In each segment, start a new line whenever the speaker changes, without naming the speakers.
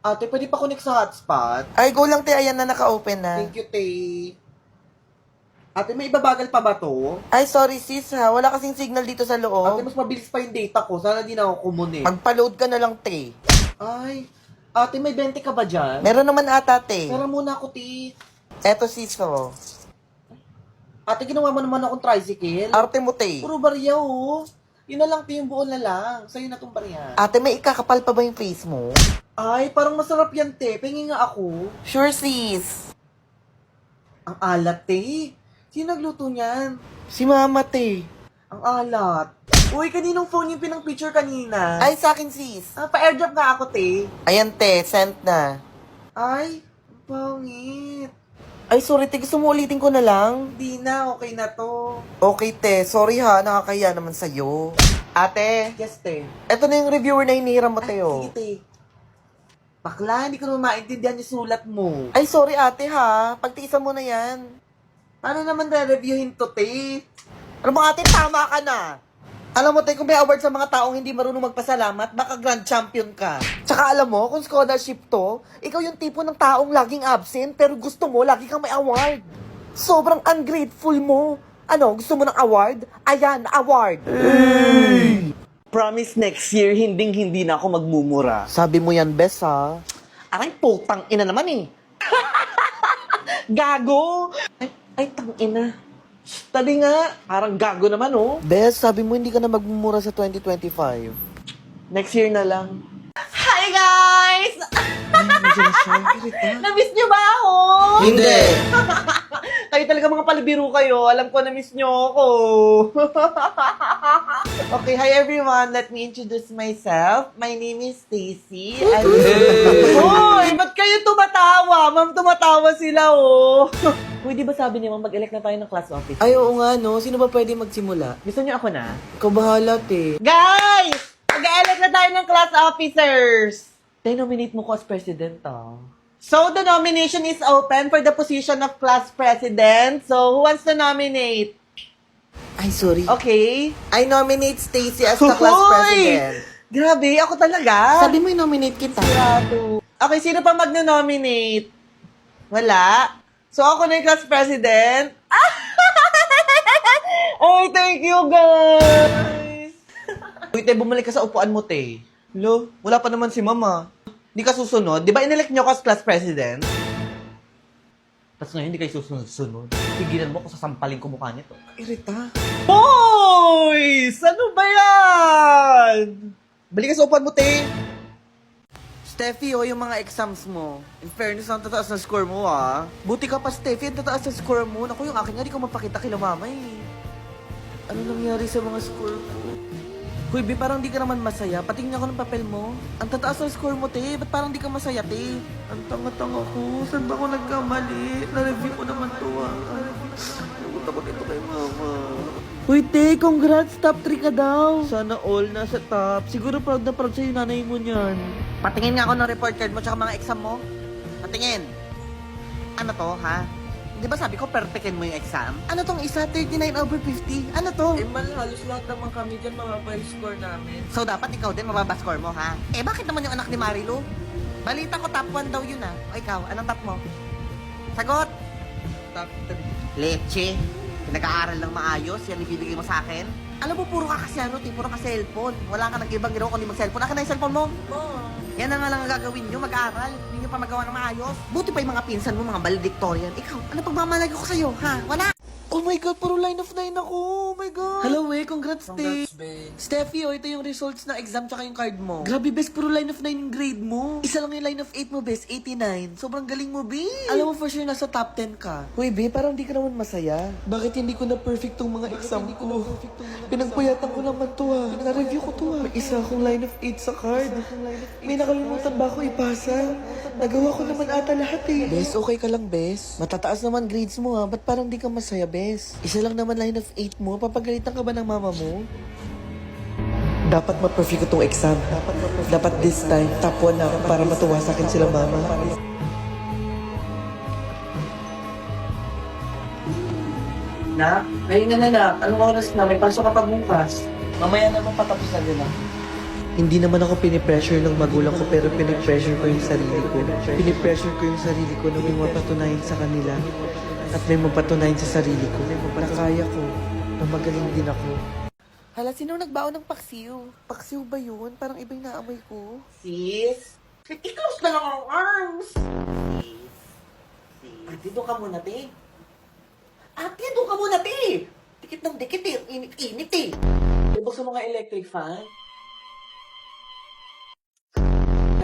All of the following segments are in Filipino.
Ate, pwede pa connect sa hotspot?
Ay, go lang, te. Ayan na, naka-open na.
Thank you, Tay. Ate, may ibabagal pa ba to?
Ay, sorry sis ha. Wala kasing signal dito sa
Ate,
loob.
mas mabilis pa yung data ko. Sana di na ako kumunik.
Magpa-load ka na lang, te.
Ay, ate, may 20 ka ba dyan?
Meron naman ata, te.
Pera muna ako, Ti.
Eto sis ko.
Ate, ginawa mo naman akong tricycle.
Arte mo, te.
Puro barya, oh. Yun na lang, Ti, yung buo na lang. Sa'yo na tong barya.
Ate, may ikakapal pa ba yung face mo?
Ay, parang masarap yan, te. Pengi nga ako.
Sure, sis.
Ang alat, te. Sino nagluto niyan?
Si mama, te.
Ang alat. Uy, kaninong phone yung pinang-picture kanina?
Ay, sa akin, sis.
Pa-airdrop nga ako, te.
Ayan, te. Sent na.
Ay, ang pangit.
Ay, sorry, te. Gusto mo ulitin ko na lang?
Di na, okay na to.
Okay, te. Sorry ha. Nakakaya naman sa'yo. Ate,
Yes, te.
eto na yung reviewer na hinihiram mo, te,
Ay,
oh.
sige, te. Bakla, hindi ko naman maintindihan yung sulat mo.
Ay, sorry, ate, ha. Pagtiisan mo na yan.
Paano naman re-reviewin to, te?
Ano mo, ate? Tama ka na. Alam mo, te, kung may award sa mga taong hindi marunong magpasalamat, baka grand champion ka. Tsaka alam mo, kung scholarship to, ikaw yung tipo ng taong laging absent, pero gusto mo, lagi kang may award. Sobrang ungrateful mo. Ano, gusto mo ng award? Ayan, award.
Promise next year, hindi na ako magmumura.
Sabi mo yan, bes, ha?
Aray, putang ina naman eh. Gago! Ay, tang ina. Tali nga, parang gago naman oh.
Bes, sabi mo hindi ka na magmumura sa 2025.
Next year na lang. Hi guys! Na-miss nyo ba ako?
Hindi.
Kayo talaga mga palibiro kayo. Alam ko na-miss nyo ako. Okay, hi everyone. Let me introduce myself. My name is Stacy. Hoy, ba't kayo tumatawa? Ma'am, tumatawa sila oh. Uy, di ba sabi niya mag-elect na tayo ng class office?
Ay, oo nga, no? Sino ba pwede magsimula?
Gusto niyo ako na?
Ikaw bahala, te.
Guys! Mag-elect na tayo ng class officers! Tayo nominate mo ko as president, ah. So, the nomination is open for the position of class president. So, who wants to nominate?
Ay, sorry.
Okay.
I nominate Stacy as the class
Hoy!
president.
Grabe, ako talaga.
Sabi mo i-nominate kita.
Sigurado. Okay, sino pa magno-nominate? Wala. So, ako na yung class president. Ay, thank you, guys. Uy, te, bumalik ka sa upuan mo, te. Lo, wala pa naman si mama. Hindi ka susunod. Di ba inelect niyo ako as class president? Tapos ngayon, hindi kayo susunod-sunod. Tigilan mo kung sasampalin ko mukha nito.
Irita.
Boys! Ano ba yan? Balik ka sa upuan mo, te.
Steffi, yung mga exams mo. In fairness, ang tataas na score mo, ah. Buti ka pa, Steffi, ang tataas na score mo. Naku, yung akin nga, di ko mapakita kila mama, eh. Ano nangyari sa mga score ko? Huy, Bi, parang di ka naman masaya. Patingin ako ng papel mo. Ang tataas ng score mo, te. Ba't parang di ka masaya, te? Ang tanga-tanga ko. Saan ba ako nagkamali? Na-review ko naman to, ah. Nagunta ko dito kay mama. Uy, te, congrats. Top 3 ka daw. Sana all nasa top. Siguro proud na proud sa'yo nanay mo niyan. Patingin nga ako ng report card mo tsaka mga exam mo. Patingin. Ano to, ha? Di ba sabi ko, perfectin mo yung exam? Ano tong isa? 39 over 50? Ano to?
Mal, halos lahat naman kami dyan, mababa yung score namin.
So, dapat ikaw din mababa score mo, ha? Eh, bakit naman yung anak ni Marilu? Balita ko, top 1 daw yun, ha? O ikaw, anong top mo? Sagot!
Top 3.
Leche. Pinag-aaral lang maayos, yan ibibigay mo sa akin. Alam mo, puro ka kasi ano, puro ka cellphone. Wala ka nag-ibang ginawa kundi mag-cellphone. Akin na yung cellphone mo. Yan na nga lang ang gagawin nyo, mag-aaral. Hindi nyo pa magawa ng maayos. Buti pa yung mga pinsan mo, mga valedictorian. Ikaw, ano pagmamalagay ko sa'yo, ha? Wala! Oh my God, puro line of 9 ako. Oh my God. Hello, congrats,
Congrats, babe.
Steffi, ito yung results ng exam tsaka yung card mo. Grabe, best, puro line of 9 yung grade mo. Isa lang yung line of 8 mo, best, 89. Sobrang galing mo, B. Alam mo, for sure, nasa top 10 ka. Uy, B, parang di ka naman masaya. Bakit hindi ko na perfect tong mga exam ko? Pinagpuyatan ko naman to, ha. Na-review ko to, ha. May isa akong line of 8 sa card. May nakalimutan ba ako ipasa? Nagawa ko naman ata lahat, eh. Bes, okay ka lang, Bes. Matataas naman grades mo, ha. Ba't parang di ka masaya, Bes? Isa lang naman line of 8 mo. Papagalitan ka ba ng mama mo? Dapat ma-perfect ko tong exam. Dapat this time, top 1 na ako para matuwa sa akin sila mama.
Na? Ngayon na. Anong oras na? May pasok ka pa bukas. Mamaya naman patapos na din ah.
Hindi naman ako pinipressure ng magulang ko pero pinipressure ko yung sarili ko. Pinipressure ko yung sarili ko na may mapatunayan sa kanila at may mapatunayan sa sarili ko na kaya ko, na magaling din ako. Hala, sino nagbaon ng paksiw? Paksiw ba yun? Parang iba yung naamoy ko.
Sis, i-close na lang ang arms. Ate, doon ka muna, te. Ate, doon ka muna, te. Dikit ng dikit, eh. Init, eh. Diba sa mga electric fan?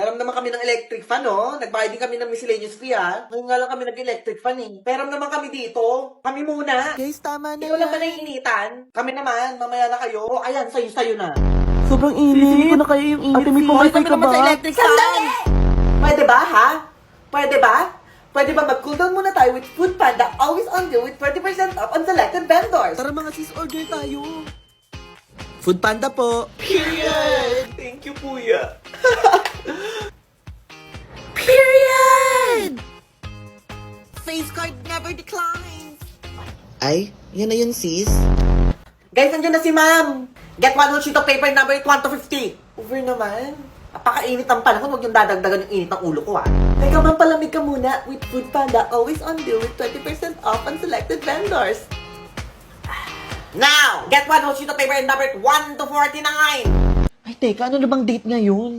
Meron naman kami ng electric fan, oh. Nagbayad din kami ng miscellaneous fee, ah. Ngayon nga lang kami nag-electric fan, eh. Meron naman kami dito. Kami muna.
Guys, tama na
Ikaw lang ba naiinitan? Kami naman, mamaya na kayo. O, ayan, sayo na.
Sobrang init. Hindi ko na kaya yung init. Ate, may pumaypay ka ba?
sa electric fan. Pwede ba, ha? Pwede ba? Pwede ba mag-cool down muna tayo with Food Panda, always on deal with 20% off on selected vendors?
Tara mga sis, order tayo. Food Panda po.
Period! Thank you, Kuya.
Period! Face card never declines. Ay, yan na yun sis.
Guys, nandiyan na si ma'am. Get one whole sheet of paper number 1 to 50. Over naman. Napakainit ang panahon. Huwag yung dadagdagan yung init ng ulo ko, ha. Teka, ma'am, palamig ka muna. With Food Panda, always on deal with 20% off on selected vendors. Now, get one whole sheet of paper number 1 to 49.
Ay, teka, ano na bang date ngayon?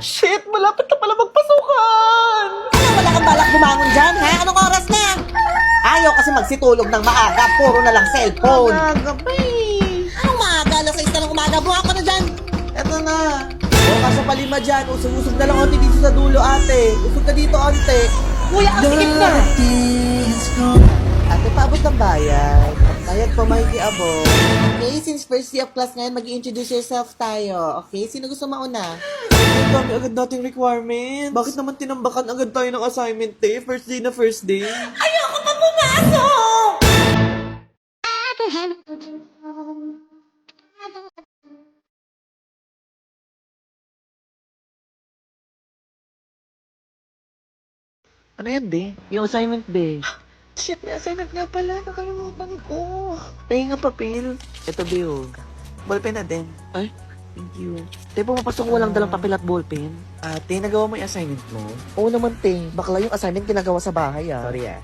Shit, malapit na pala magpasukan! Ano, wala kang balak bumangon dyan, ha? Anong oras na? Ayaw kasi magsitulog ng maaga, puro na lang cellphone.
Maaga pa eh.
Anong maaga? Alas 6 na lang umaga, buha ka na dyan!
Eto na. O, kaso palima dyan. Usog-usog na lang onti dito sa dulo, ate. Usog ka dito, ate.
Kuya, ang sikip na!
Ate, paabot ng bayad. Bayad pa makikiabot. Okay, since first day of class ngayon, mag-introduce yourself tayo. Okay, sino gusto mauna? Ang dami agad nating requirements. Bakit naman tinambakan agad tayo ng assignment day? First day na first day.
Ayoko pa pumasok!
Ano yan, be? Yung assignment, be. Shit, may assignment nga pala. Nakalimutan ko. Tayo nga papel. Ito, be, oh. Ballpen na din. Ay, thank you. Te, pumapasok ko walang dalang papel at ballpen. Ate, nagawa mo yung assignment mo? Oo naman, te. Bakla yung assignment ginagawa sa bahay, ah. Sorry, ah.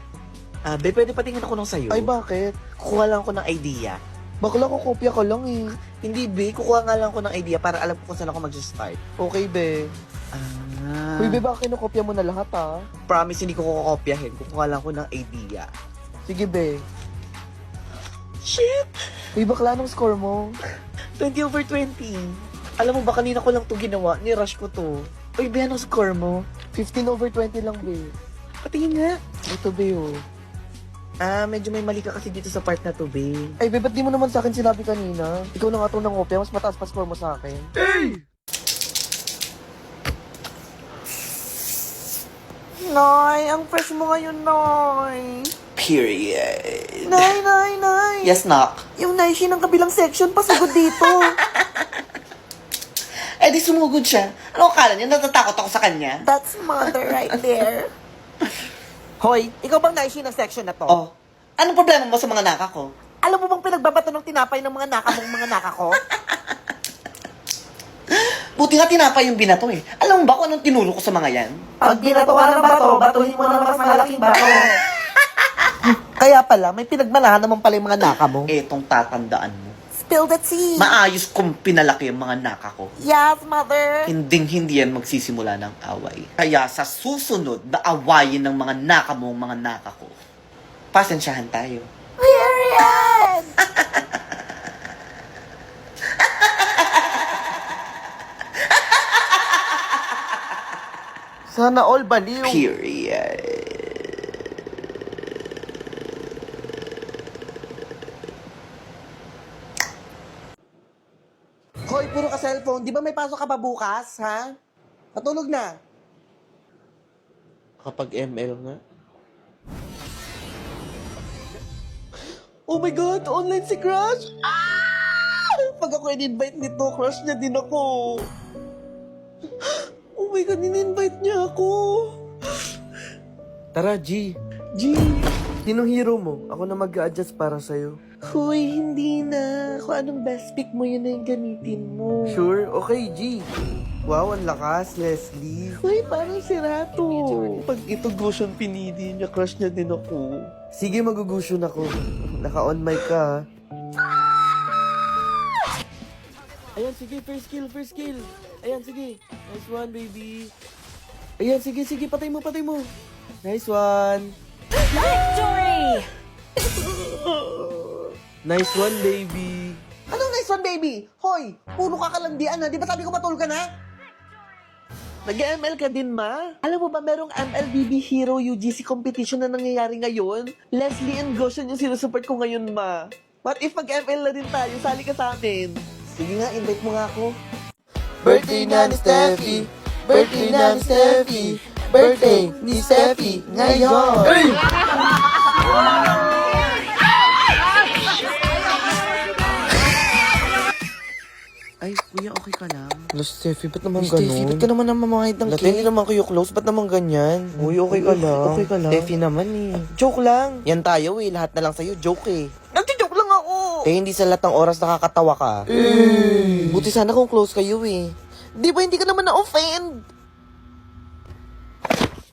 Be, pwede patingin ako ng sayo? Ay, bakit? Kukuha lang ako ng idea. Bakla, kukopya ka lang, eh. Hindi, be. Kukuha nga lang ako ng idea para alam ko kung saan ako mag-start. Okay, be. Uy, be, baka kinukopya mo na lahat, ah? Promise, hindi ko kukopyahin. Kukuha lang ako ng idea. Sige, be. Shit! Uy, bakla ng score mo? 20 over 20. Alam mo ba, kanina ko lang to ginawa. Ni-rush ko to. Uy, be, anong score mo? 15 over 20 lang, be. Patingin nga. Ito, be, oh. Medyo may mali ka kasi dito sa part na to, be. Ay, be, ba't di mo naman sa akin sinabi kanina? Ikaw na nga itong nangopya, mas mataas pa score mo sa akin. Hey! Nay, ang fresh mo ngayon, Nay.
Period.
Nay.
Yes, Nak.
Yung Naishi ng kabilang section, pasugod dito.
Eh, di sumugod siya. Ano akala niya? Natatakot ako sa kanya?
That's mother right there. Hoy, ikaw bang Naishi ng section na to?
Oh, anong problema mo sa mga naka ko?
Alam mo bang pinagbabato ng tinapay ng mga naka mong mga naka ko?
Buti nga tinapay yung binato eh. Alam mo ba kung anong tinuro ko sa mga yan?
Pag binato ka ng bato, batuhin mo ng mas malaking bato. Kaya pala, may pinagmanahan naman pala yung mga naka mo.
Etong tatandaan mo.
Spill the tea.
Maayos kong pinalaki yung mga naka ko.
Yes, mother.
Hindi yan magsisimula ng away. Kaya sa susunod na awayin ng mga naka mo ang mga naka ko, pasensyahan tayo.
Period. Sana all baliw.
Period.
Hoy, puro ka cellphone. Di ba may pasok ka pa bukas, ha? Patulog na. Kapag ML nga. Oh my God! Online si Crush! Ah! Pag ako in-invite nito, crush niya din ako. Oh my God, in-invite niya ako. Tara, G. G! Sinong hero mo? Ako na mag-a-adjust para sa'yo. Huy, hindi na. Kung anong best pick mo, yun na yung gamitin mo.
Sure? Okay, G. Wow, ang lakas, Leslie.
Huy, parang si Rato. Pag ito Goshen pinili niya, crush niya din ako.
Sige, magugusyon ako. Naka-on mic ka, ha? Ayan, sige, first kill. Ayan, sige. Nice one, baby. Ayan, sige, patay mo. Nice one.
Victory!
Nice one, baby.
Anong nice one, baby? Hoy, puro kakalandian na. Di ba sabi ko matulog ka na?
Nag-ML ka din, ma? Alam mo ba merong MLBB Hero UGC competition na nangyayari ngayon? Leslie and Goshen yung sinusupport ko ngayon, ma. What if mag-ML na din tayo? Sali ka sa akin.
Sige nga, invite mo nga ako.
Birthday na ni Steffi. Birthday ni Steffi ngayon.
Ay, kuya, okay ka lang?
Hello, Steffi, ba't naman
Steffi,
ganun?
ba't ka naman namamahid ng
Lahat
cake?
hindi naman kayo close, ba't naman ganyan? Uy, okay ka lang.
Okay ka lang.
Steffi naman eh. Joke lang. Yan tayo eh, lahat na lang sa'yo, joke eh.
Nagti-joke lang ako!
Eh, hindi sa lahat ng oras nakakatawa ka. Buti sana kung close kayo eh.
Di ba hindi ka naman na-offend?